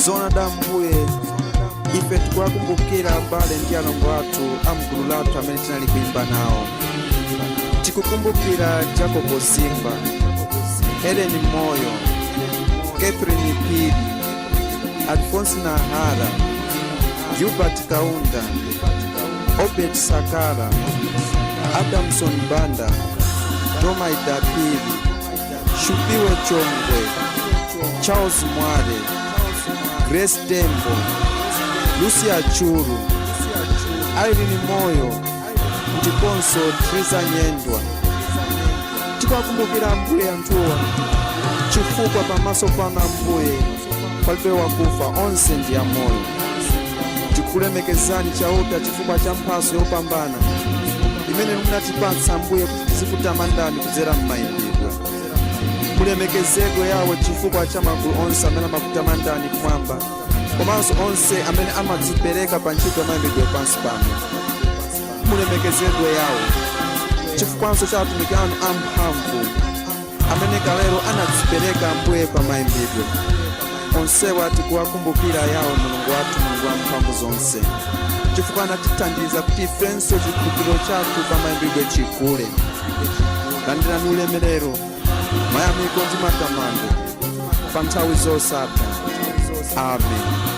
zona da mbuye ife tikuwakumbukira abale ndi alongo athu amgulu lathu amene tinali kuimba nawo. Tikukumbukira Jacobo Simba, Helen Moyo, Catherine Pili, Alphonse Nahara, Gilbert Kaunda, Obed Sakala, Adamson Banda, Toma Idapili, Shupiwe Chongwe, Charles Mware, Grace Tembo, Lucia Churu, Irene Moyo, ndiponso Triza Nyendwa. Tikuwakumbukira mbuye anthuwa chifukwa pamaso pano mbuye palibe wakufa, onse ndi amoyo. Tikulemekezani chauta chifukwa cha mphaso yopambana imene munatipatsa mbuye kuti tizikutamandani kudzera m'mayimbidwe. Mulemekezedwe yawe chifukwa cha magulu onse amene amakutamandani kumwamba, komanso onse amene amadzipereka pa ntchito ya mayimbidwe pansi pano. Mulemekezedwe yawe chifukwanso cha atumiki anu amphamvu amene kalero anadzipereka mbuye pa mayimbidwe. Onsewa tikuwakumbukira yawe Mulungu wathu, Mulungu wamphamvu zonse, chifukwa anatithandiza kuti ifenso chikhulupiriro chathu pa mayimbidwe chikule. Landirani ulemerero, mayamiko ndi matamando pa nthawi zosatha. Amen.